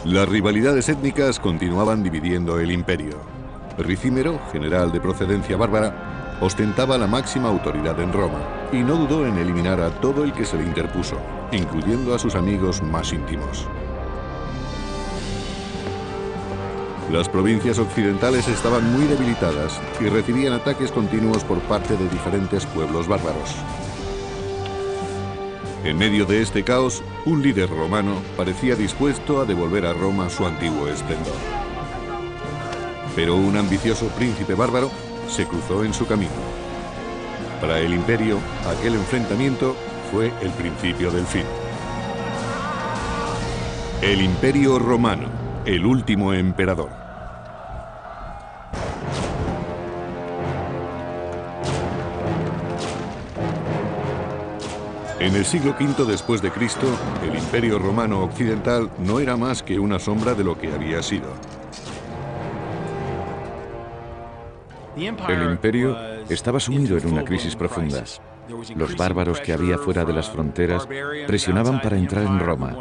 Las rivalidades étnicas continuaban dividiendo el imperio. Ricímero, general de procedencia bárbara, ostentaba la máxima autoridad en Roma y no dudó en eliminar a todo el que se le interpuso, incluyendo a sus amigos más íntimos. Las provincias occidentales estaban muy debilitadas y recibían ataques continuos por parte de diferentes pueblos bárbaros. En medio de este caos, un líder romano parecía dispuesto a devolver a Roma su antiguo esplendor. Pero un ambicioso príncipe bárbaro se cruzó en su camino. Para el imperio, aquel enfrentamiento fue el principio del fin. El Imperio Romano, el último emperador. En el siglo V después de Cristo, el Imperio Romano Occidental no era más que una sombra de lo que había sido. El imperio estaba sumido en una crisis profunda. Los bárbaros que había fuera de las fronteras presionaban para entrar en Roma.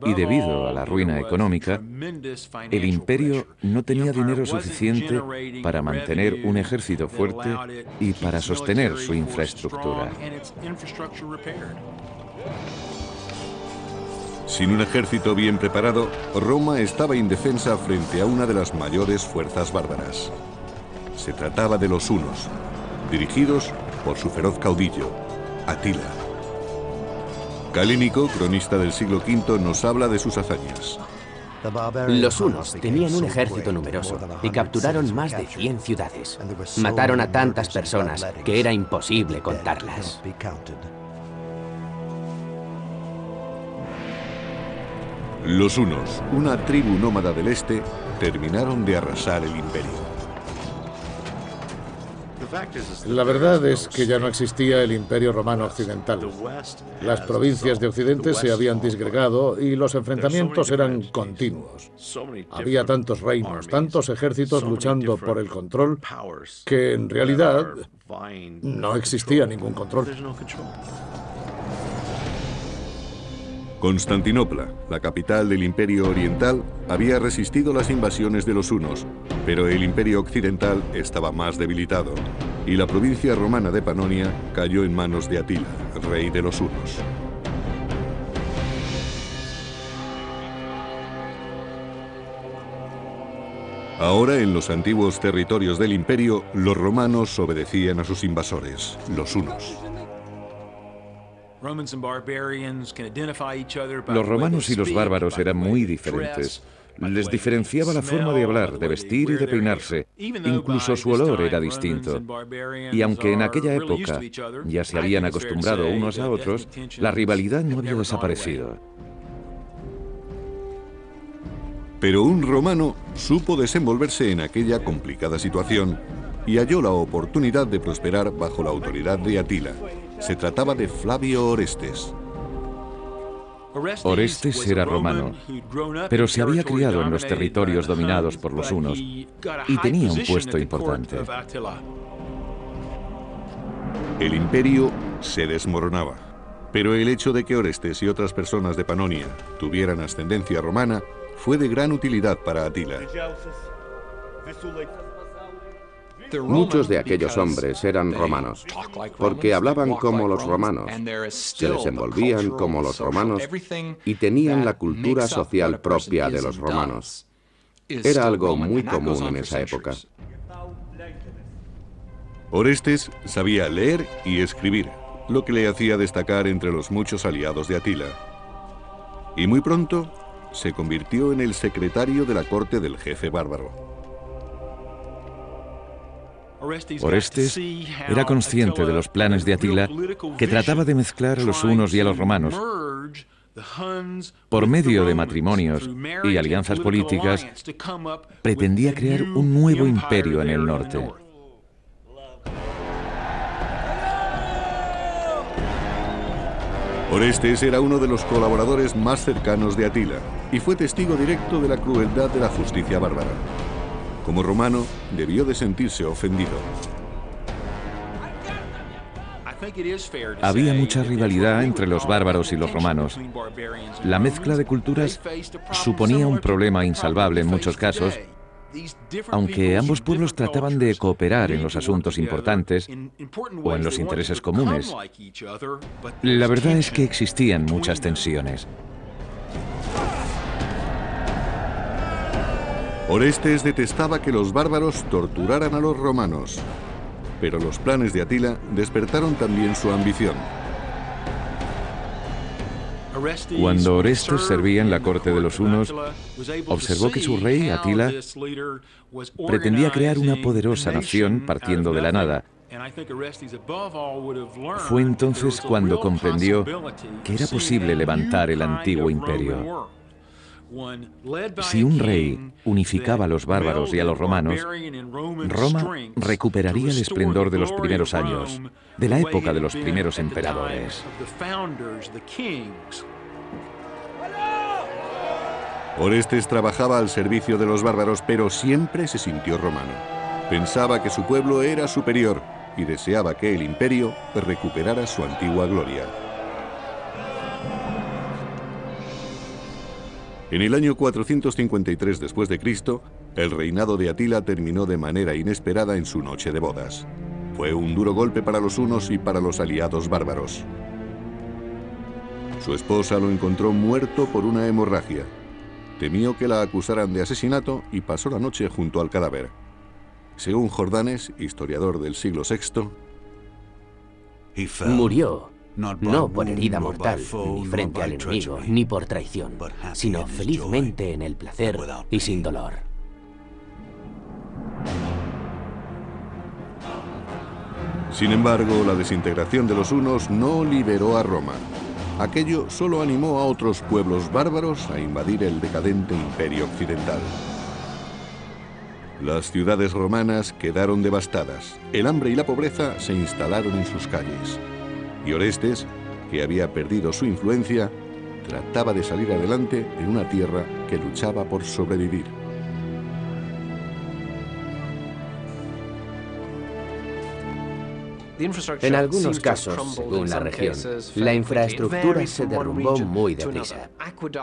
Y debido a la ruina económica, el imperio no tenía dinero suficiente para mantener un ejército fuerte y para sostener su infraestructura. Sin un ejército bien preparado, Roma estaba indefensa frente a una de las mayores fuerzas bárbaras. Se trataba de los hunos, dirigidos por su feroz caudillo, Atila. Calínico, cronista del siglo V, nos habla de sus hazañas. Los hunos tenían un ejército numeroso y capturaron más de 100 ciudades. Mataron a tantas personas que era imposible contarlas. Los hunos, una tribu nómada del este, terminaron de arrasar el imperio. La verdad es que ya no existía el Imperio Romano Occidental. Las provincias de Occidente se habían disgregado y los enfrentamientos eran continuos. Había tantos reinos, tantos ejércitos luchando por el control, que en realidad no existía ningún control. Constantinopla, la capital del Imperio Oriental, había resistido las invasiones de los hunos, pero el Imperio Occidental estaba más debilitado, y la provincia romana de Panonia cayó en manos de Atila, rey de los hunos. Ahora, en los antiguos territorios del imperio, los romanos obedecían a sus invasores, los hunos. Los romanos y los bárbaros eran muy diferentes. Les diferenciaba la forma de hablar, de vestir y de peinarse. Incluso su olor era distinto. Y aunque en aquella época ya se habían acostumbrado unos a otros, la rivalidad no había desaparecido. Pero un romano supo desenvolverse en aquella complicada situación y halló la oportunidad de prosperar bajo la autoridad de Atila. Se trataba de Flavio Orestes. Orestes era romano, pero se había criado en los territorios dominados por los hunos y tenía un puesto importante. El imperio se desmoronaba, pero el hecho de que Orestes y otras personas de Panonia tuvieran ascendencia romana fue de gran utilidad para Atila. Muchos de aquellos hombres eran romanos, porque hablaban como los romanos, se desenvolvían como los romanos y tenían la cultura social propia de los romanos. Era algo muy común en esa época. Orestes sabía leer y escribir, lo que le hacía destacar entre los muchos aliados de Atila. Y muy pronto se convirtió en el secretario de la corte del jefe bárbaro. Orestes era consciente de los planes de Atila, que trataba de mezclar a los hunos y a los romanos. Por medio de matrimonios y alianzas políticas, pretendía crear un nuevo imperio en el norte. Orestes era uno de los colaboradores más cercanos de Atila y fue testigo directo de la crueldad de la justicia bárbara. Como romano, debió de sentirse ofendido. Había mucha rivalidad entre los bárbaros y los romanos. La mezcla de culturas suponía un problema insalvable en muchos casos, aunque ambos pueblos trataban de cooperar en los asuntos importantes o en los intereses comunes. La verdad es que existían muchas tensiones. Orestes detestaba que los bárbaros torturaran a los romanos, pero los planes de Atila despertaron también su ambición. Cuando Orestes servía en la corte de los hunos, observó que su rey, Atila, pretendía crear una poderosa nación partiendo de la nada. Fue entonces cuando comprendió que era posible levantar el antiguo imperio. Si un rey unificaba a los bárbaros y a los romanos, Roma recuperaría el esplendor de los primeros años, de la época de los primeros emperadores. Orestes trabajaba al servicio de los bárbaros, pero siempre se sintió romano. Pensaba que su pueblo era superior y deseaba que el imperio recuperara su antigua gloria. En el año 453 después de Cristo, el reinado de Atila terminó de manera inesperada en su noche de bodas. Fue un duro golpe para los hunos y para los aliados bárbaros. Su esposa lo encontró muerto por una hemorragia. Temió que la acusaran de asesinato y pasó la noche junto al cadáver. Según Jordanes, historiador del siglo VI, murió no por herida mortal, ni frente al enemigo, ni por traición, sino felizmente en el placer y sin dolor. Sin embargo, la desintegración de los hunos no liberó a Roma. Aquello solo animó a otros pueblos bárbaros a invadir el decadente imperio occidental. Las ciudades romanas quedaron devastadas. El hambre y la pobreza se instalaron en sus calles. Y Orestes, que había perdido su influencia, trataba de salir adelante en una tierra que luchaba por sobrevivir. En algunos casos, según la región, la infraestructura se derrumbó muy deprisa.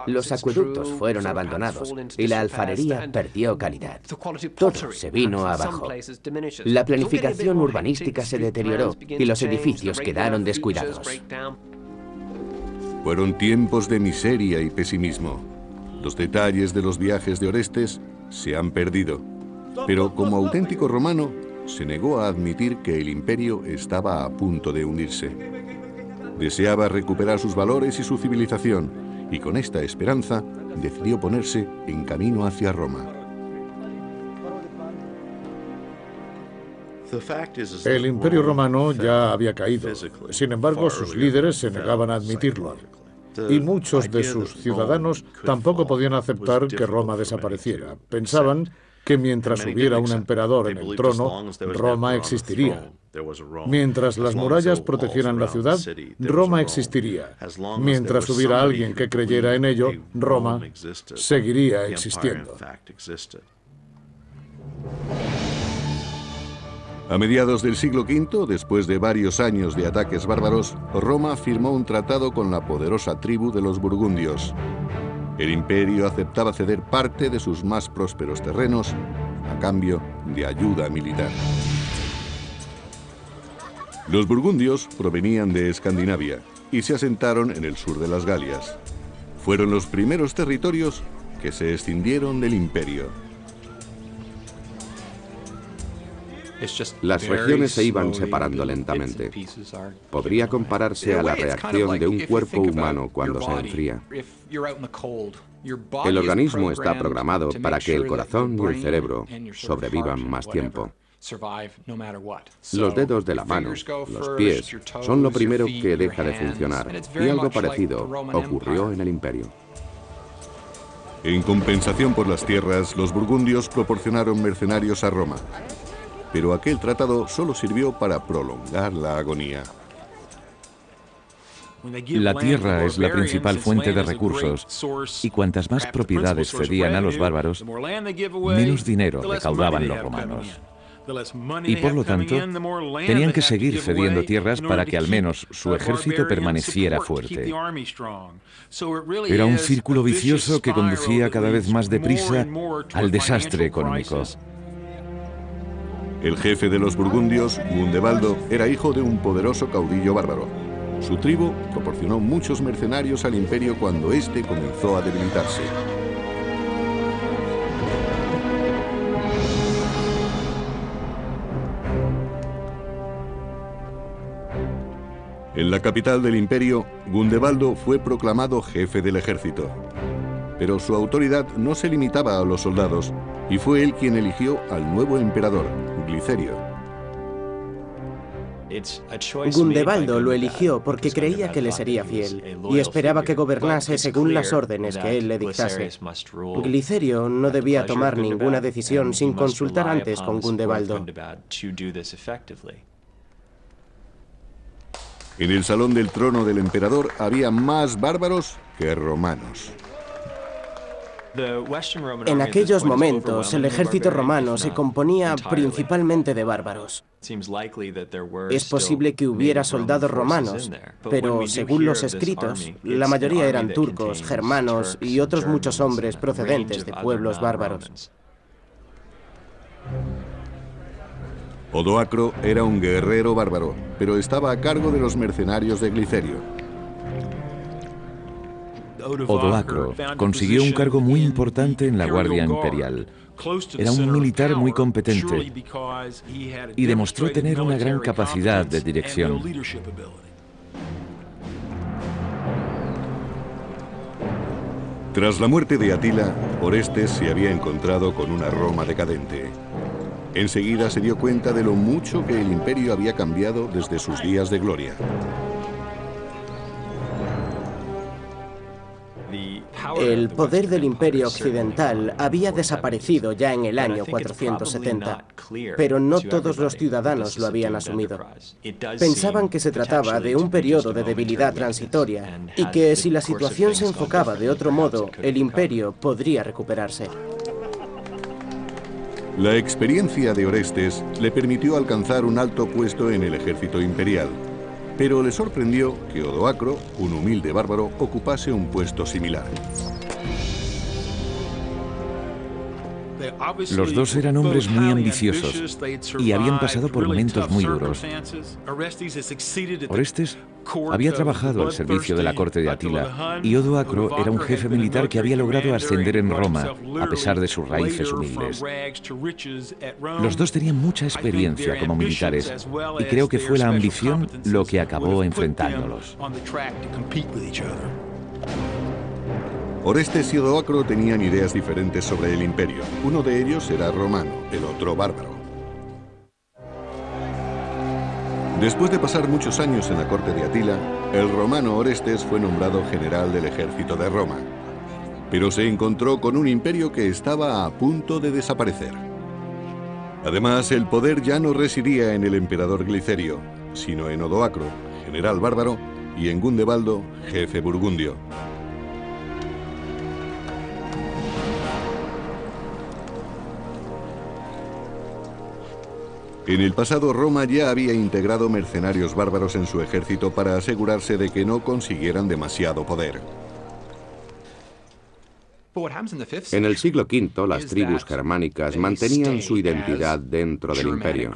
Los acueductos fueron abandonados y la alfarería perdió calidad. Todo se vino abajo. La planificación urbanística se deterioró y los edificios quedaron descuidados. Fueron tiempos de miseria y pesimismo. Los detalles de los viajes de Orestes se han perdido, pero como auténtico romano, se negó a admitir que el imperio estaba a punto de hundirse. Deseaba recuperar sus valores y su civilización, y con esta esperanza decidió ponerse en camino hacia Roma. El imperio romano ya había caído. Sin embargo, sus líderes se negaban a admitirlo. Y muchos de sus ciudadanos tampoco podían aceptar que Roma desapareciera. Pensaban que mientras hubiera un emperador en el trono, Roma existiría. Mientras las murallas protegieran la ciudad, Roma existiría. Mientras hubiera alguien que creyera en ello, Roma seguiría existiendo. A mediados del siglo V, después de varios años de ataques bárbaros, Roma firmó un tratado con la poderosa tribu de los burgundios. El imperio aceptaba ceder parte de sus más prósperos terrenos a cambio de ayuda militar. Los burgundios provenían de Escandinavia y se asentaron en el sur de las Galias. Fueron los primeros territorios que se escindieron del imperio. Las regiones se iban separando lentamente. Podría compararse a la reacción de un cuerpo humano cuando se enfría. El organismo está programado para que el corazón y el cerebro sobrevivan más tiempo. Los dedos de la mano, los pies, son lo primero que deja de funcionar, y algo parecido ocurrió en el imperio. En compensación por las tierras, los burgundios proporcionaron mercenarios a Roma. Pero aquel tratado solo sirvió para prolongar la agonía. La tierra es la principal fuente de recursos, y cuantas más propiedades cedían a los bárbaros, menos dinero recaudaban los romanos. y por lo tanto tenían que seguir cediendo tierras para que al menos su ejército permaneciera fuerte. Era un círculo vicioso que conducía cada vez más deprisa al desastre económico. El jefe de los burgundios, Gundebaldo, era hijo de un poderoso caudillo bárbaro. Su tribu proporcionó muchos mercenarios al imperio cuando éste comenzó a debilitarse. En la capital del imperio, Gundebaldo fue proclamado jefe del ejército. Pero su autoridad no se limitaba a los soldados, y fue él quien eligió al nuevo emperador, Glicerio. Gundebaldo lo eligió porque creía que le sería fiel y esperaba que gobernase según las órdenes que él le dictase. Glicerio no debía tomar ninguna decisión sin consultar antes con Gundebaldo. En el salón del trono del emperador había más bárbaros que romanos. En aquellos momentos, el ejército romano se componía principalmente de bárbaros. Es posible que hubiera soldados romanos, pero según los escritos, la mayoría eran turcos, germanos y otros muchos hombres procedentes de pueblos bárbaros. Odoacro era un guerrero bárbaro, pero estaba a cargo de los mercenarios de Glicerio. Odoacro consiguió un cargo muy importante en la Guardia Imperial. Era un militar muy competente y demostró tener una gran capacidad de dirección. Tras la muerte de Atila, Orestes se había encontrado con una Roma decadente. Enseguida se dio cuenta de lo mucho que el imperio había cambiado desde sus días de gloria. El poder del Imperio Occidental había desaparecido ya en el año 470, pero no todos los ciudadanos lo habían asumido. Pensaban que se trataba de un periodo de debilidad transitoria y que si la situación se enfocaba de otro modo, el imperio podría recuperarse. La experiencia de Orestes le permitió alcanzar un alto puesto en el ejército imperial, pero le sorprendió que Odoacro, un humilde bárbaro, ocupase un puesto similar. Los dos eran hombres muy ambiciosos y habían pasado por momentos muy duros. Orestes había trabajado al servicio de la corte de Atila y Odoacro era un jefe militar que había logrado ascender en Roma a pesar de sus raíces humildes. Los dos tenían mucha experiencia como militares y creo que fue la ambición lo que acabó enfrentándolos. Orestes y Odoacro tenían ideas diferentes sobre el imperio. Uno de ellos era romano, el otro bárbaro. Después de pasar muchos años en la corte de Atila, el romano Orestes fue nombrado general del ejército de Roma. Pero se encontró con un imperio que estaba a punto de desaparecer. Además, el poder ya no residía en el emperador Glicerio, sino en Odoacro, general bárbaro, y en Gundebaldo, jefe burgundio. En el pasado, Roma ya había integrado mercenarios bárbaros en su ejército para asegurarse de que no consiguieran demasiado poder. En el siglo V, las tribus germánicas mantenían su identidad dentro del imperio.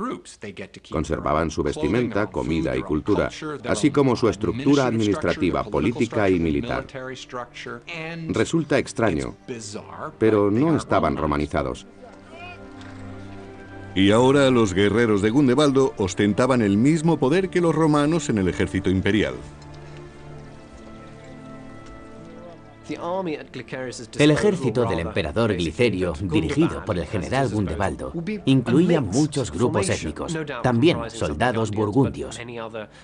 Conservaban su vestimenta, comida y cultura, así como su estructura administrativa, política y militar. Resulta extraño, pero no estaban romanizados. Y ahora los guerreros de Gundebaldo ostentaban el mismo poder que los romanos en el ejército imperial. El ejército del emperador Glicerio, dirigido por el general Gundebaldo, incluía muchos grupos étnicos, también soldados burgundios,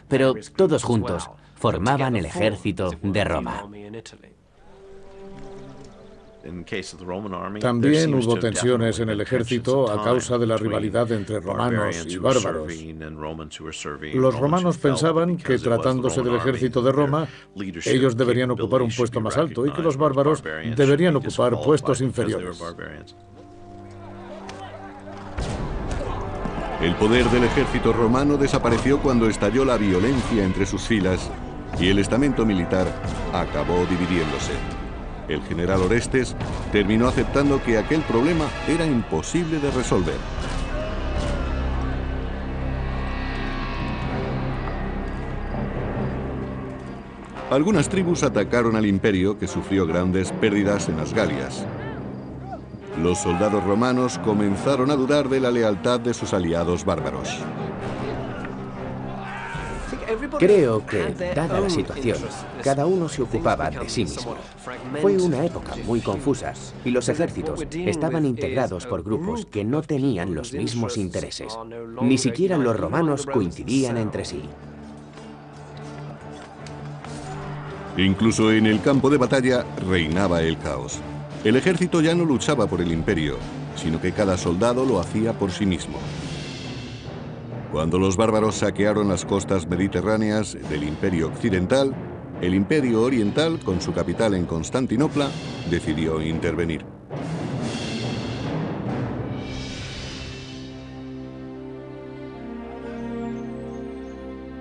pero todos juntos formaban el ejército de Roma. También hubo tensiones en el ejército a causa de la rivalidad entre romanos y bárbaros. Los romanos pensaban que, tratándose del ejército de Roma, ellos deberían ocupar un puesto más alto y que los bárbaros deberían ocupar puestos inferiores. El poder del ejército romano desapareció cuando estalló la violencia entre sus filas y el estamento militar acabó dividiéndose. El general Orestes terminó aceptando que aquel problema era imposible de resolver. Algunas tribus atacaron al imperio, que sufrió grandes pérdidas en las Galias. Los soldados romanos comenzaron a dudar de la lealtad de sus aliados bárbaros. Creo que, dada la situación, cada uno se ocupaba de sí mismo. Fue una época muy confusa y los ejércitos estaban integrados por grupos que no tenían los mismos intereses. Ni siquiera los romanos coincidían entre sí. Incluso en el campo de batalla reinaba el caos. El ejército ya no luchaba por el imperio, sino que cada soldado lo hacía por sí mismo. Cuando los bárbaros saquearon las costas mediterráneas del Imperio Occidental, el Imperio Oriental, con su capital en Constantinopla, decidió intervenir.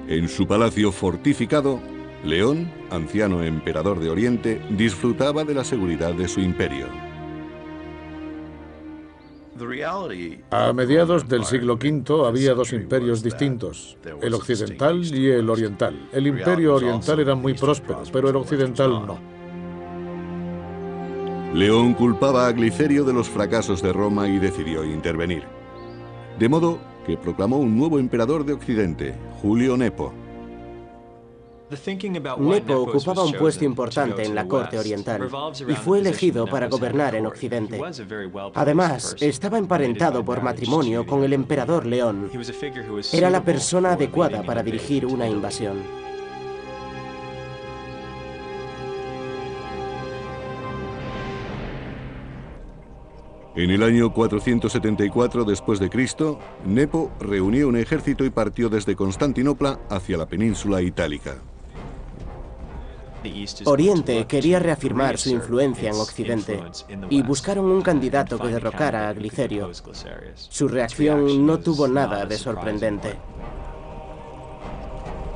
En su palacio fortificado, León, anciano emperador de Oriente, disfrutaba de la seguridad de su imperio. A mediados del siglo V había dos imperios distintos, el occidental y el oriental. El imperio oriental era muy próspero, pero el occidental no. León culpaba a Glicerio de los fracasos de Roma y decidió intervenir. De modo que proclamó un nuevo emperador de Occidente, Julio Nepo. Nepo ocupaba un puesto importante en la corte oriental y fue elegido para gobernar en Occidente. Además, estaba emparentado por matrimonio con el emperador León. Era la persona adecuada para dirigir una invasión. En el año 474 después de Cristo, Nepo reunió un ejército y partió desde Constantinopla hacia la península itálica. Oriente quería reafirmar su influencia en Occidente y buscaron un candidato que derrocara a Glicerio. Su reacción no tuvo nada de sorprendente.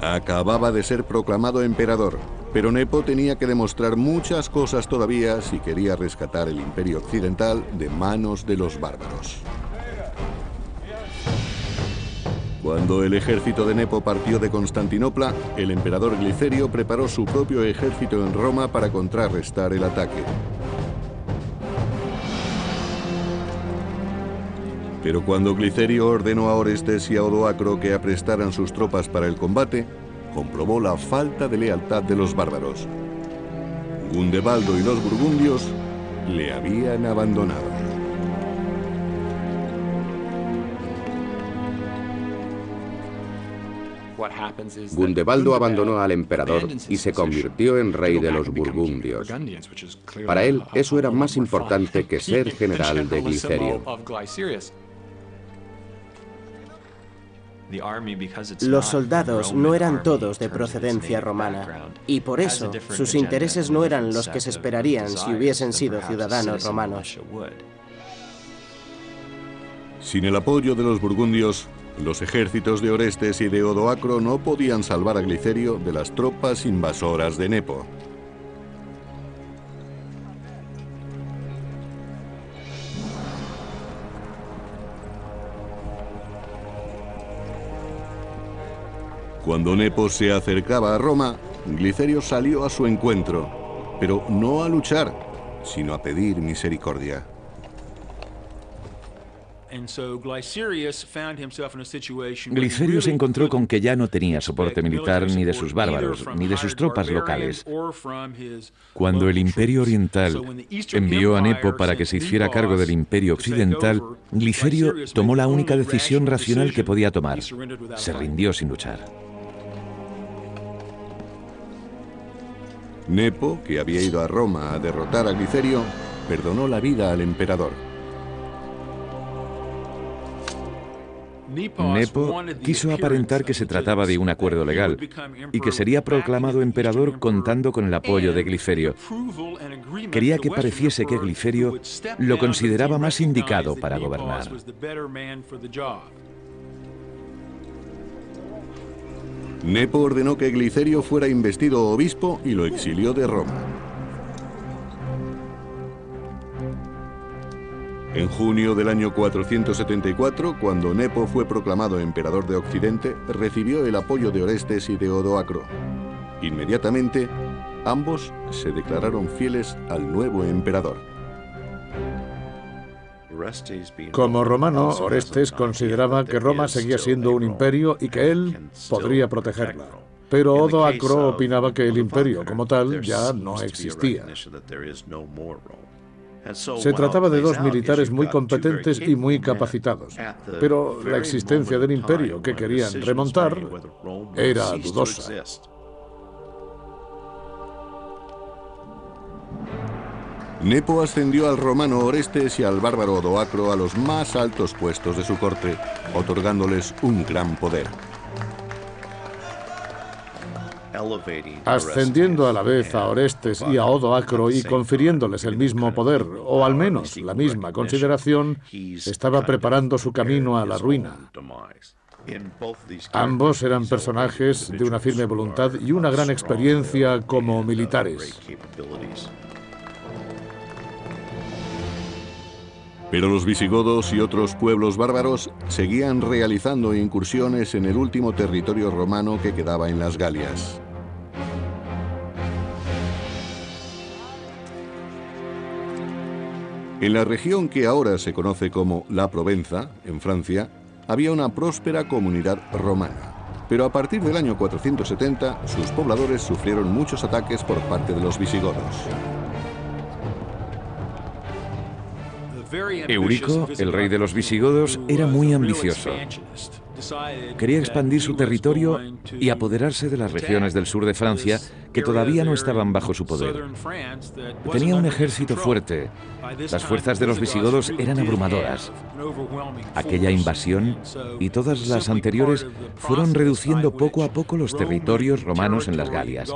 Acababa de ser proclamado emperador, pero Nepo tenía que demostrar muchas cosas todavía si quería rescatar el imperio occidental de manos de los bárbaros. Cuando el ejército de Nepo partió de Constantinopla, el emperador Glicerio preparó su propio ejército en Roma para contrarrestar el ataque. Pero cuando Glicerio ordenó a Orestes y a Odoacro que aprestaran sus tropas para el combate, comprobó la falta de lealtad de los bárbaros. Gundebaldo y los burgundios le habían abandonado. Gundebaldo abandonó al emperador y se convirtió en rey de los burgundios. Para él, eso era más importante que ser general de Glicerio. Los soldados no eran todos de procedencia romana, y por eso sus intereses no eran los que se esperarían si hubiesen sido ciudadanos romanos. Sin el apoyo de los burgundios, los ejércitos de Orestes y de Odoacro no podían salvar a Glicerio de las tropas invasoras de Nepo. Cuando Nepo se acercaba a Roma, Glicerio salió a su encuentro, pero no a luchar, sino a pedir misericordia. Glicerio se encontró con que ya no tenía soporte militar ni de sus bárbaros, ni de sus tropas locales. Cuando el Imperio Oriental envió a Nepo para que se hiciera cargo del Imperio Occidental, Glicerio tomó la única decisión racional que podía tomar. Se rindió sin luchar. Nepo, que había ido a Roma a derrotar a Glicerio, perdonó la vida al emperador. Nepo quiso aparentar que se trataba de un acuerdo legal y que sería proclamado emperador contando con el apoyo de Glicerio. Quería que pareciese que Glicerio lo consideraba más indicado para gobernar. Nepo ordenó que Glicerio fuera investido obispo y lo exilió de Roma. En junio del año 474, cuando Nepo fue proclamado emperador de Occidente, recibió el apoyo de Orestes y de Odoacro. Inmediatamente, ambos se declararon fieles al nuevo emperador. Como romano, Orestes consideraba que Roma seguía siendo un imperio y que él podría protegerla. Pero Odoacro opinaba que el imperio como tal ya no existía. Se trataba de dos militares muy competentes y muy capacitados, pero la existencia del imperio que querían remontar era dudosa. Nepo ascendió al romano Orestes y al bárbaro Odoacro a los más altos puestos de su corte, otorgándoles un gran poder. Ascendiendo a la vez a Orestes y a Odoacro y confiriéndoles el mismo poder, o al menos la misma consideración, estaba preparando su camino a la ruina. Ambos eran personajes de una firme voluntad y una gran experiencia como militares. Pero los visigodos y otros pueblos bárbaros seguían realizando incursiones en el último territorio romano que quedaba en las Galias. En la región que ahora se conoce como la Provenza, en Francia, había una próspera comunidad romana. Pero a partir del año 470, sus pobladores sufrieron muchos ataques por parte de los visigodos. Eurico, el rey de los visigodos, era muy ambicioso. Quería expandir su territorio y apoderarse de las regiones del sur de Francia que todavía no estaban bajo su poder. Tenía un ejército fuerte. Las fuerzas de los visigodos eran abrumadoras. Aquella invasión y todas las anteriores fueron reduciendo poco a poco los territorios romanos en las Galias.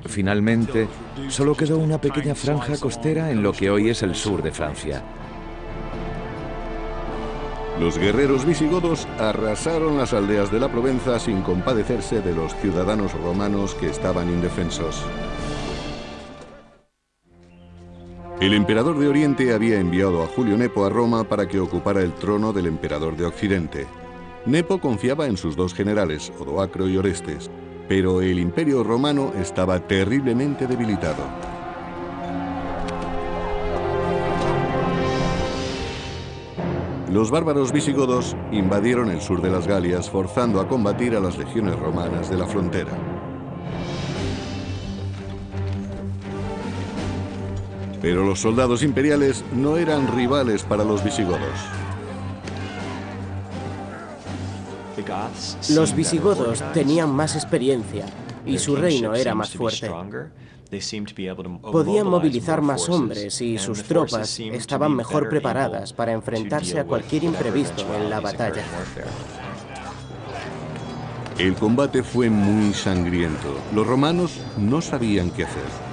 Finalmente, solo quedó una pequeña franja costera en lo que hoy es el sur de Francia. Los guerreros visigodos arrasaron las aldeas de la Provenza sin compadecerse de los ciudadanos romanos que estaban indefensos. El emperador de Oriente había enviado a Julio Nepo a Roma para que ocupara el trono del emperador de Occidente. Nepo confiaba en sus dos generales, Odoacro y Orestes, pero el imperio romano estaba terriblemente debilitado. Los bárbaros visigodos invadieron el sur de las Galias, forzando a combatir a las legiones romanas de la frontera. Pero los soldados imperiales no eran rivales para los visigodos. Los visigodos tenían más experiencia y su reino era más fuerte. Podían movilizar más hombres y sus tropas estaban mejor preparadas para enfrentarse a cualquier imprevisto en la batalla. El combate fue muy sangriento. Los romanos no sabían qué hacer.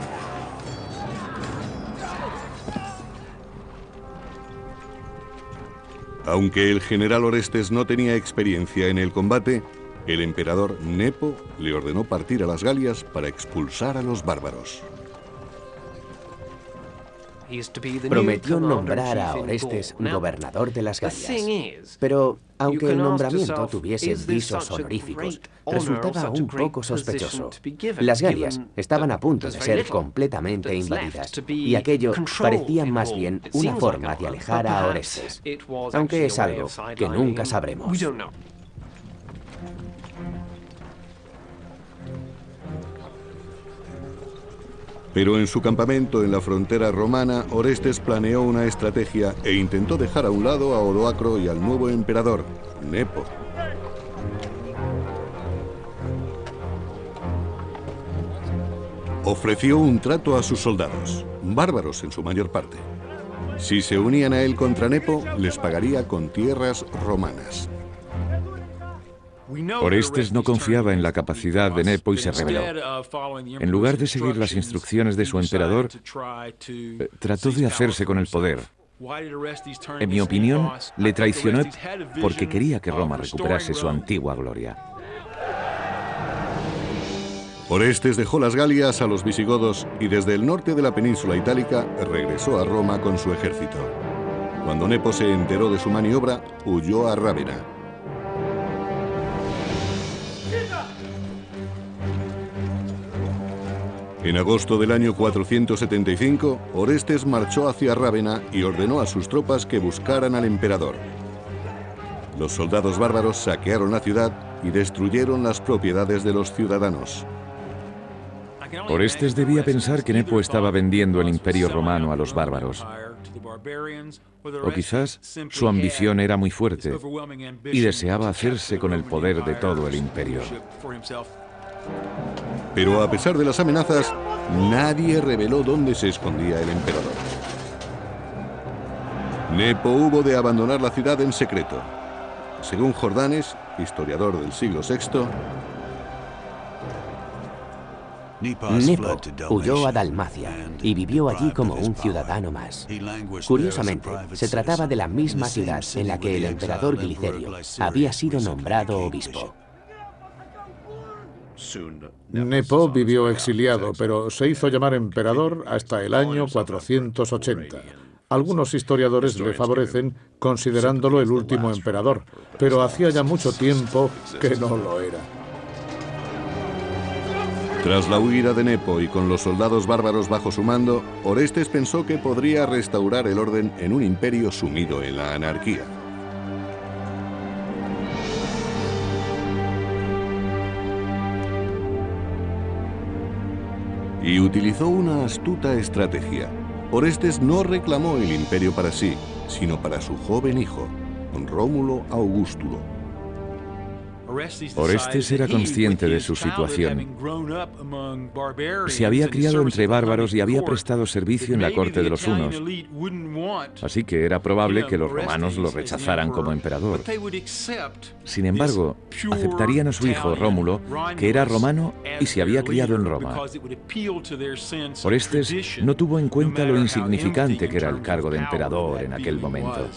Aunque el general Orestes no tenía experiencia en el combate, el emperador Nepo le ordenó partir a las Galias para expulsar a los bárbaros. Prometió nombrar a Orestes gobernador de las Galias. Pero, aunque el nombramiento tuviese visos honoríficos, resultaba un poco sospechoso. Las Galias estaban a punto de ser completamente invadidas, y aquello parecía más bien una forma de alejar a Orestes, aunque es algo que nunca sabremos. Pero en su campamento en la frontera romana, Orestes planeó una estrategia e intentó dejar a un lado a Odoacro y al nuevo emperador, Nepo. Ofreció un trato a sus soldados, bárbaros en su mayor parte. Si se unían a él contra Nepo, les pagaría con tierras romanas. Orestes no confiaba en la capacidad de Nepo y se rebeló. En lugar de seguir las instrucciones de su emperador, trató de hacerse con el poder. En mi opinión, le traicionó porque quería que Roma recuperase su antigua gloria. Orestes dejó las Galias a los visigodos y desde el norte de la península itálica regresó a Roma con su ejército. Cuando Nepo se enteró de su maniobra, huyó a Rávena. En agosto del año 475, Orestes marchó hacia Rávena y ordenó a sus tropas que buscaran al emperador. Los soldados bárbaros saquearon la ciudad y destruyeron las propiedades de los ciudadanos. Orestes debía pensar que Nepo estaba vendiendo el imperio romano a los bárbaros. O quizás su ambición era muy fuerte y deseaba hacerse con el poder de todo el imperio. Pero a pesar de las amenazas, nadie reveló dónde se escondía el emperador. Nepo hubo de abandonar la ciudad en secreto. Según Jordanes, historiador del siglo VI, Nepo huyó a Dalmacia y vivió allí como un ciudadano más. Curiosamente, se trataba de la misma ciudad en la que el emperador Glicerio había sido nombrado obispo. Nepo vivió exiliado, pero se hizo llamar emperador hasta el año 480. Algunos historiadores le favorecen considerándolo el último emperador, pero hacía ya mucho tiempo que no lo era. Tras la huida de Nepo y con los soldados bárbaros bajo su mando, Orestes pensó que podría restaurar el orden en un imperio sumido en la anarquía. Y utilizó una astuta estrategia. Orestes no reclamó el imperio para sí, sino para su joven hijo, Rómulo Augustulo. Orestes era consciente de su situación. Se había criado entre bárbaros y había prestado servicio en la corte de los hunos. Así que era probable que los romanos lo rechazaran como emperador. Sin embargo, aceptarían a su hijo Rómulo, que era romano y se había criado en Roma. Orestes no tuvo en cuenta lo insignificante que era el cargo de emperador en aquel momento.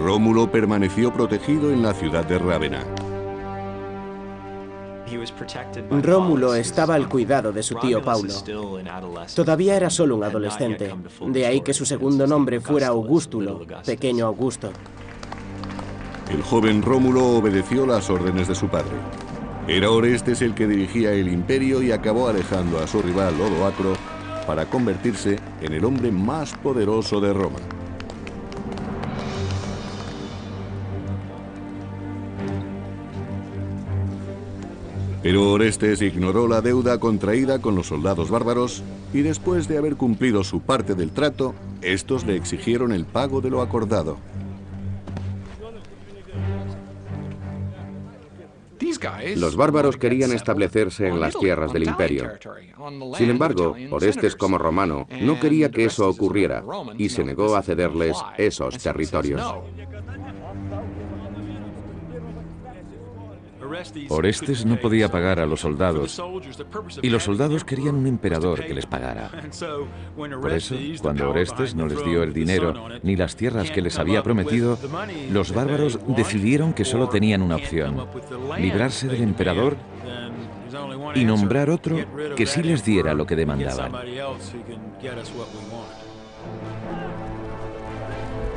Rómulo permaneció protegido en la ciudad de Rávena. Rómulo estaba al cuidado de su tío Paulo. Todavía era solo un adolescente, de ahí que su segundo nombre fuera Augustulo, pequeño Augusto. El joven Rómulo obedeció las órdenes de su padre. Era Orestes el que dirigía el imperio y acabó alejando a su rival Odoacro para convertirse en el hombre más poderoso de Roma. Pero Orestes ignoró la deuda contraída con los soldados bárbaros y después de haber cumplido su parte del trato, estos le exigieron el pago de lo acordado. Los bárbaros querían establecerse en las tierras del imperio. Sin embargo, Orestes como romano no quería que eso ocurriera y se negó a cederles esos territorios. Orestes no podía pagar a los soldados, y los soldados querían un emperador que les pagara. Por eso, cuando Orestes no les dio el dinero ni las tierras que les había prometido, los bárbaros decidieron que solo tenían una opción: librarse del emperador y nombrar otro que sí les diera lo que demandaban.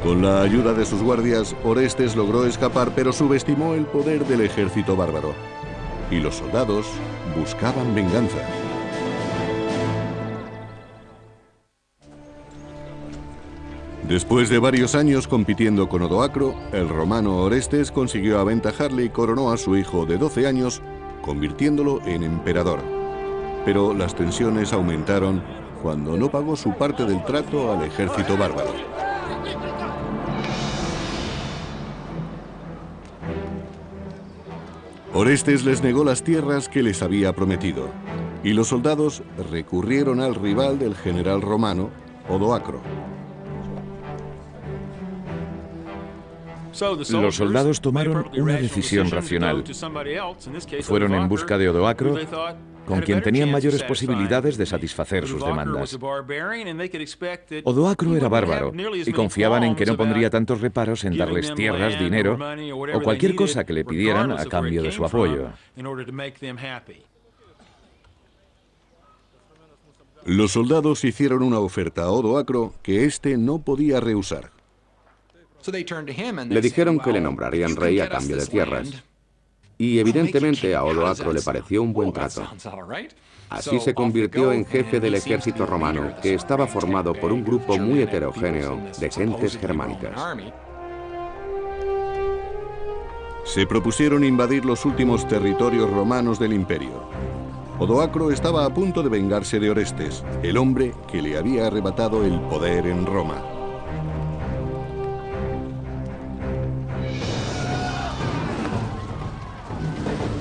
Con la ayuda de sus guardias, Orestes logró escapar, pero subestimó el poder del ejército bárbaro. Y los soldados buscaban venganza. Después de varios años compitiendo con Odoacro, el romano Orestes consiguió aventajarle y coronó a su hijo de 12 años, convirtiéndolo en emperador. Pero las tensiones aumentaron cuando no pagó su parte del trato al ejército bárbaro. Orestes les negó las tierras que les había prometido, y los soldados recurrieron al rival del general romano, Odoacro. Los soldados tomaron una decisión racional. Fueron en busca de Odoacro con quien tenían mayores posibilidades de satisfacer sus demandas. Odoacro era bárbaro y confiaban en que no pondría tantos reparos en darles tierras, dinero o cualquier cosa que le pidieran a cambio de su apoyo. Los soldados hicieron una oferta a Odoacro que éste no podía rehusar. Le dijeron que le nombrarían rey a cambio de tierras. Y evidentemente a Odoacro le pareció un buen trato. Así se convirtió en jefe del ejército romano, que estaba formado por un grupo muy heterogéneo de gentes germánicas. Se propusieron invadir los últimos territorios romanos del imperio. Odoacro estaba a punto de vengarse de Orestes, el hombre que le había arrebatado el poder en Roma.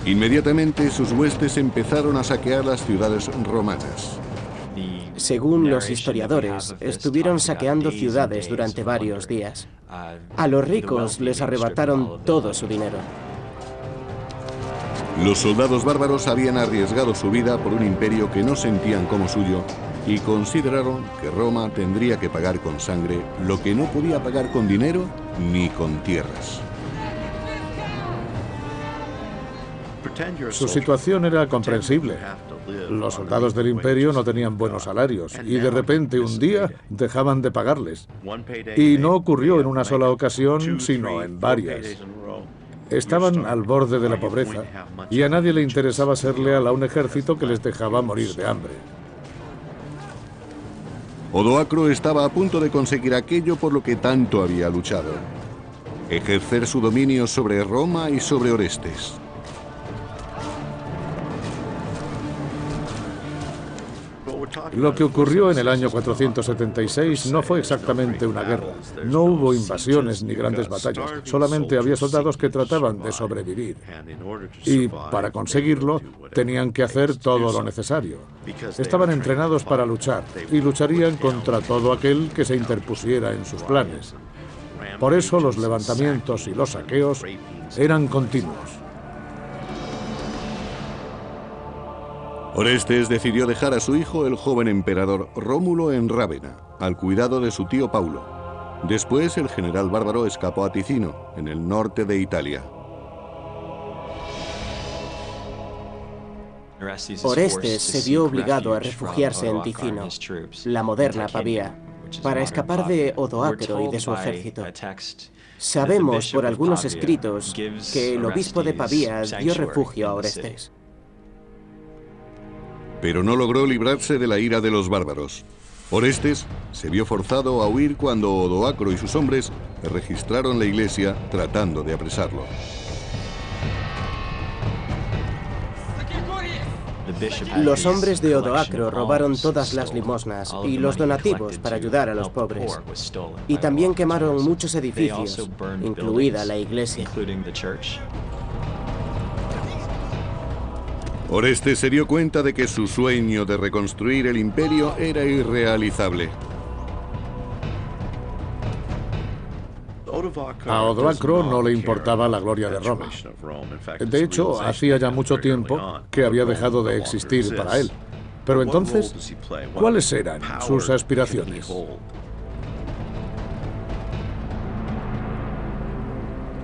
Inmediatamente sus huestes empezaron a saquear las ciudades romanas. Según los historiadores, estuvieron saqueando ciudades durante varios días. A los ricos les arrebataron todo su dinero. Los soldados bárbaros habían arriesgado su vida por un imperio que no sentían como suyo y consideraron que Roma tendría que pagar con sangre lo que no podía pagar con dinero ni con tierras. Su situación era comprensible. Los soldados del imperio no tenían buenos salarios y de repente un día dejaban de pagarles. Y no ocurrió en una sola ocasión, sino en varias. Estaban al borde de la pobreza y a nadie le interesaba ser leal a un ejército que les dejaba morir de hambre. Odoacro estaba a punto de conseguir aquello por lo que tanto había luchado: ejercer su dominio sobre Roma y sobre Orestes. Lo que ocurrió en el año 476 no fue exactamente una guerra. No hubo invasiones ni grandes batallas. Solamente había soldados que trataban de sobrevivir. Y para conseguirlo, tenían que hacer todo lo necesario. Estaban entrenados para luchar y lucharían contra todo aquel que se interpusiera en sus planes. Por eso los levantamientos y los saqueos eran continuos. Orestes decidió dejar a su hijo, el joven emperador Rómulo, en Rávena, al cuidado de su tío Paulo. Después, el general bárbaro escapó a Ticino, en el norte de Italia. Orestes se vio obligado a refugiarse en Ticino, la moderna Pavía, para escapar de Odoacro y de su ejército. Sabemos por algunos escritos que el obispo de Pavía dio refugio a Orestes. Pero no logró librarse de la ira de los bárbaros. Orestes se vio forzado a huir cuando Odoacro y sus hombres registraron la iglesia tratando de apresarlo. Los hombres de Odoacro robaron todas las limosnas y los donativos para ayudar a los pobres. Y también quemaron muchos edificios, incluida la iglesia. Orestes se dio cuenta de que su sueño de reconstruir el imperio era irrealizable. A Odoacro no le importaba la gloria de Roma. De hecho, hacía ya mucho tiempo que había dejado de existir para él. Pero entonces, ¿cuáles eran sus aspiraciones?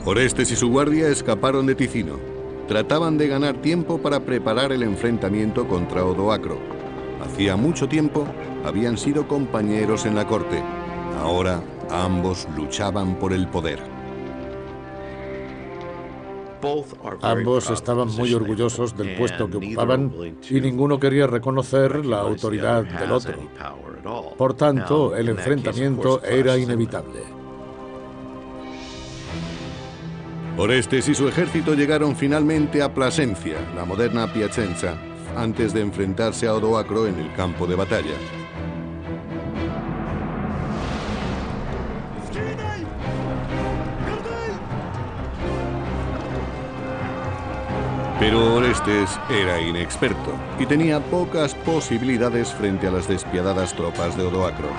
Orestes y su guardia escaparon de Ticino. Trataban de ganar tiempo para preparar el enfrentamiento contra Odoacro. Hacía mucho tiempo habían sido compañeros en la corte. Ahora ambos luchaban por el poder. Ambos estaban muy orgullosos del puesto que ocupaban y ninguno quería reconocer la autoridad del otro. Por tanto, el enfrentamiento era inevitable. Orestes y su ejército llegaron finalmente a Plasencia, la moderna Piacenza, antes de enfrentarse a Odoacro en el campo de batalla. Pero Orestes era inexperto y tenía pocas posibilidades frente a las despiadadas tropas de Odoacro.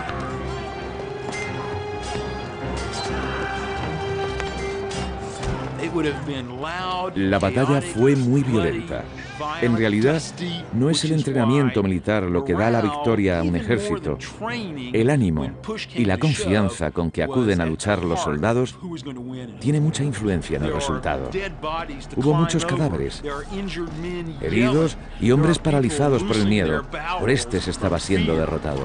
La batalla fue muy violenta. En realidad, no es el entrenamiento militar lo que da la victoria a un ejército. El ánimo y la confianza con que acuden a luchar los soldados tiene mucha influencia en el resultado. Hubo muchos cadáveres, heridos y hombres paralizados por el miedo. Orestes estaba siendo derrotado.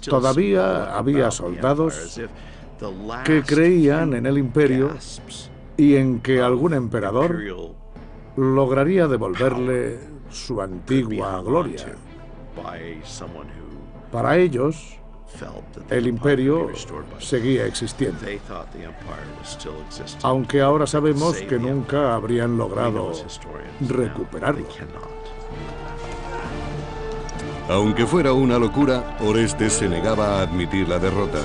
Todavía había soldados que creían en el imperio y en que algún emperador lograría devolverle su antigua gloria. Para ellos, el imperio seguía existiendo, aunque ahora sabemos que nunca habrían logrado recuperarlo. Aunque fuera una locura, Orestes se negaba a admitir la derrota.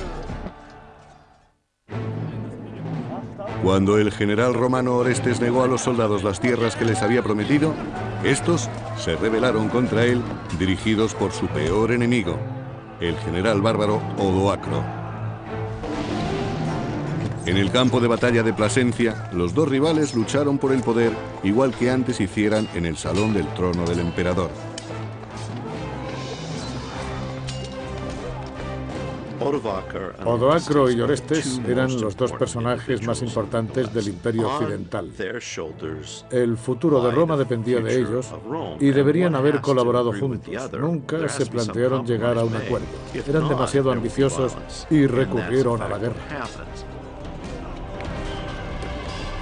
Cuando el general romano Orestes negó a los soldados las tierras que les había prometido, estos se rebelaron contra él, dirigidos por su peor enemigo, el general bárbaro Odoacro. En el campo de batalla de Plasencia, los dos rivales lucharon por el poder, igual que antes hicieran en el salón del trono del emperador. Odoacro y Orestes eran los dos personajes más importantes del Imperio Occidental. El futuro de Roma dependía de ellos y deberían haber colaborado juntos. Nunca se plantearon llegar a un acuerdo. Eran demasiado ambiciosos y recurrieron a la guerra.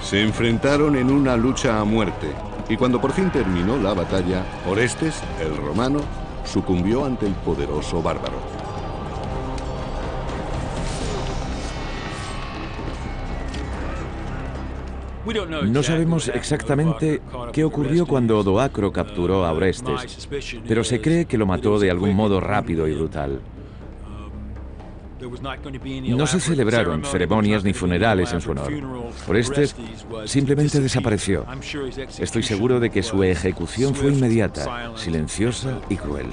Se enfrentaron en una lucha a muerte, y cuando por fin terminó la batalla, Orestes, el romano, sucumbió ante el poderoso bárbaro. No sabemos exactamente qué ocurrió cuando Odoacro capturó a Orestes, pero se cree que lo mató de algún modo rápido y brutal. No se celebraron ceremonias ni funerales en su honor. Orestes simplemente desapareció. Estoy seguro de que su ejecución fue inmediata, silenciosa y cruel.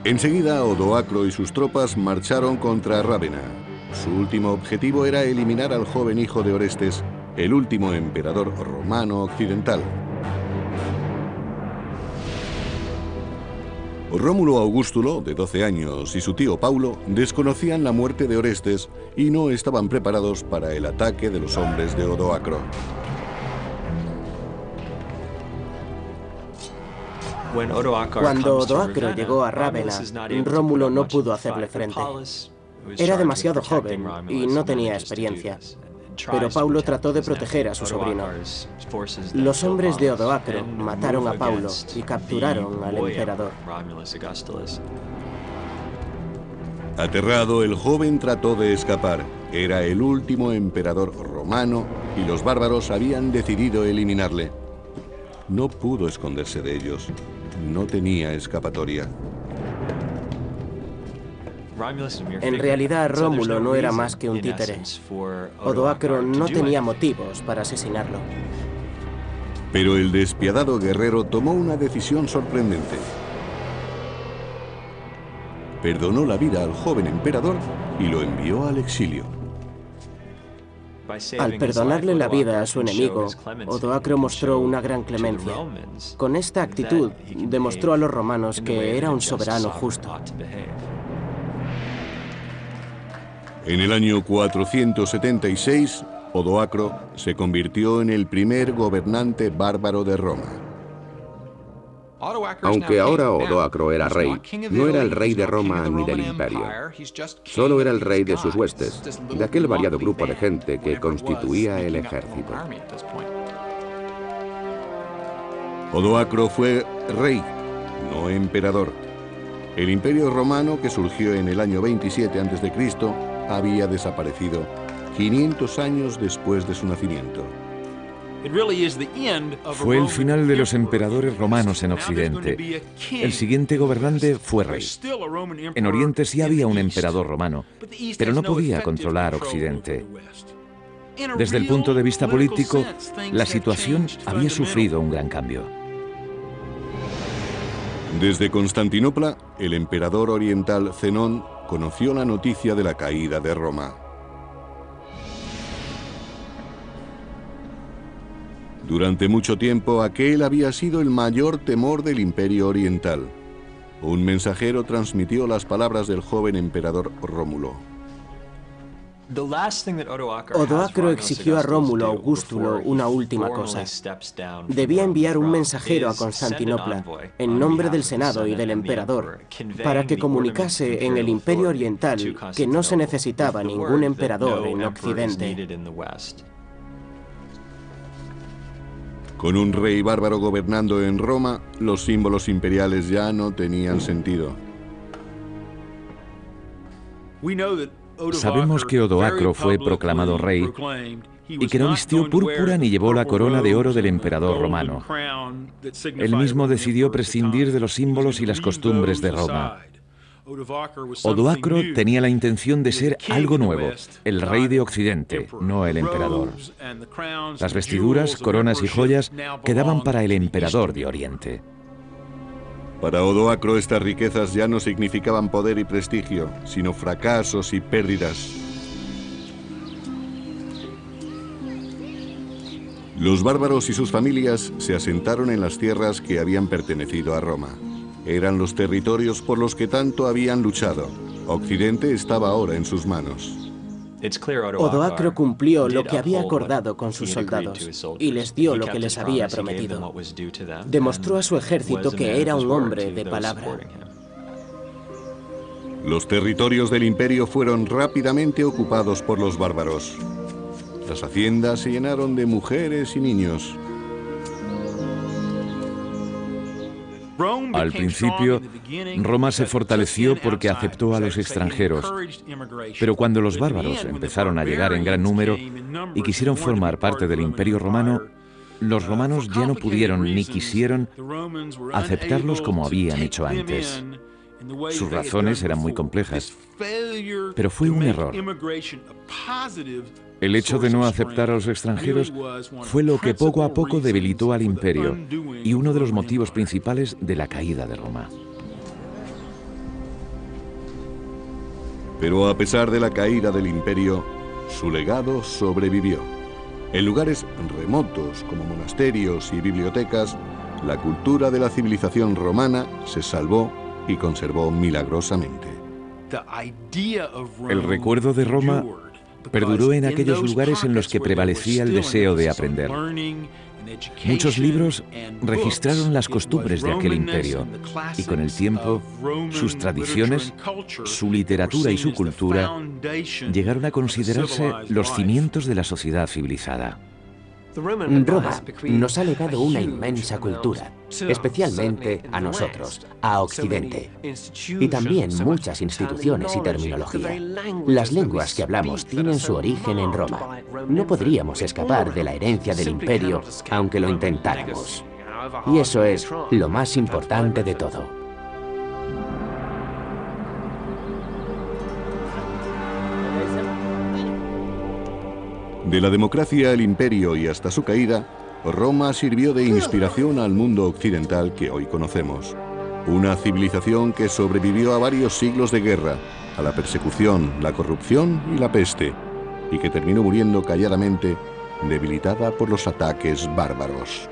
Enseguida, Odoacro y sus tropas marcharon contra Rávena. Su último objetivo era eliminar al joven hijo de Orestes, el último emperador romano occidental. Rómulo Augustulo, de 12 años, y su tío Paulo desconocían la muerte de Orestes y no estaban preparados para el ataque de los hombres de Odoacro. Cuando Odoacro llegó a Rávena, Rómulo no pudo hacerle frente. Era demasiado joven y no tenía experiencia, pero Paulo trató de proteger a su sobrino. Los hombres de Odoacro mataron a Paulo y capturaron al emperador. Aterrado, el joven trató de escapar. Era el último emperador romano y los bárbaros habían decidido eliminarle. No pudo esconderse de ellos. No tenía escapatoria. En realidad, Rómulo no era más que un títere. Odoacro no tenía motivos para asesinarlo. Pero el despiadado guerrero tomó una decisión sorprendente. Perdonó la vida al joven emperador y lo envió al exilio. Al perdonarle la vida a su enemigo, Odoacro mostró una gran clemencia. Con esta actitud, demostró a los romanos que era un soberano justo. En el año 476, Odoacro se convirtió en el primer gobernante bárbaro de Roma. Aunque ahora Odoacro era rey, no era el rey de Roma ni del imperio. Solo era el rey de sus huestes, de aquel variado grupo de gente que constituía el ejército. Odoacro fue rey, no emperador. El imperio romano, que surgió en el año 27 a.C., había desaparecido 500 años después de su nacimiento. Fue el final de los emperadores romanos en Occidente. El siguiente gobernante fue rey. En Oriente sí había un emperador romano, pero no podía controlar Occidente. Desde el punto de vista político, la situación había sufrido un gran cambio. Desde Constantinopla, el emperador oriental Zenón conoció la noticia de la caída de Roma. Durante mucho tiempo, aquel había sido el mayor temor del Imperio Oriental. Un mensajero transmitió las palabras del joven emperador Rómulo. Odoacro exigió a Rómulo Augustulo una última cosa. Debía enviar un mensajero a Constantinopla, en nombre del Senado y del emperador, para que comunicase en el Imperio Oriental que no se necesitaba ningún emperador en Occidente. Con un rey bárbaro gobernando en Roma, los símbolos imperiales ya no tenían sentido. Sabemos que Odoacro fue proclamado rey y que no vistió púrpura ni llevó la corona de oro del emperador romano. Él mismo decidió prescindir de los símbolos y las costumbres de Roma. Odoacro tenía la intención de ser algo nuevo, el rey de Occidente, no el emperador. Las vestiduras, coronas y joyas quedaban para el emperador de Oriente. Para Odoacro estas riquezas ya no significaban poder y prestigio, sino fracasos y pérdidas. Los bárbaros y sus familias se asentaron en las tierras que habían pertenecido a Roma. Eran los territorios por los que tanto habían luchado. Occidente estaba ahora en sus manos. Odoacro cumplió lo que había acordado con sus soldados y les dio lo que les había prometido. Demostró a su ejército que era un hombre de palabra. Los territorios del imperio fueron rápidamente ocupados por los bárbaros. Las haciendas se llenaron de mujeres y niños. Al principio, Roma se fortaleció porque aceptó a los extranjeros, pero cuando los bárbaros empezaron a llegar en gran número y quisieron formar parte del Imperio Romano, los romanos ya no pudieron ni quisieron aceptarlos como habían hecho antes. Sus razones eran muy complejas, pero fue un error. El hecho de no aceptar a los extranjeros fue lo que poco a poco debilitó al imperio y uno de los motivos principales de la caída de Roma. Pero a pesar de la caída del imperio, su legado sobrevivió. En lugares remotos como monasterios y bibliotecas, la cultura de la civilización romana se salvó y conservó milagrosamente. El recuerdo de Roma perduró en aquellos lugares en los que prevalecía el deseo de aprender. Muchos libros registraron las costumbres de aquel imperio y con el tiempo sus tradiciones, su literatura y su cultura llegaron a considerarse los cimientos de la sociedad civilizada. Roma nos ha legado una inmensa cultura, especialmente a nosotros, a Occidente, y también muchas instituciones y terminología. Las lenguas que hablamos tienen su origen en Roma. No podríamos escapar de la herencia del imperio, aunque lo intentáramos. Y eso es lo más importante de todo. De la democracia al imperio y hasta su caída, Roma sirvió de inspiración al mundo occidental que hoy conocemos. Una civilización que sobrevivió a varios siglos de guerra, a la persecución, la corrupción y la peste, y que terminó muriendo calladamente, debilitada por los ataques bárbaros.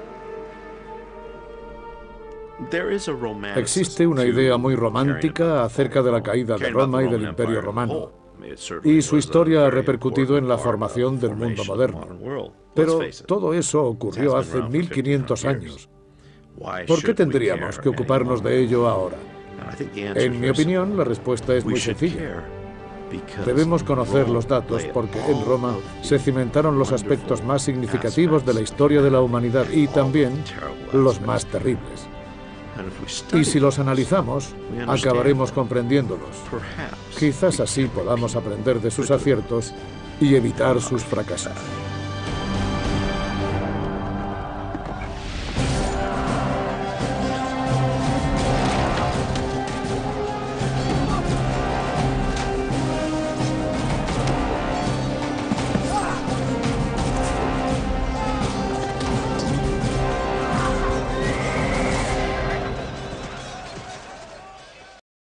Existe una idea muy romántica acerca de la caída de Roma y del Imperio Romano. Y su historia ha repercutido en la formación del mundo moderno. Pero todo eso ocurrió hace 1500 años. ¿Por qué tendríamos que ocuparnos de ello ahora? En mi opinión, la respuesta es muy sencilla. Debemos conocer los datos porque en Roma se cimentaron los aspectos más significativos de la historia de la humanidad y también los más terribles. Y si los analizamos, acabaremos comprendiéndolos. Quizás así podamos aprender de sus aciertos y evitar sus fracasos.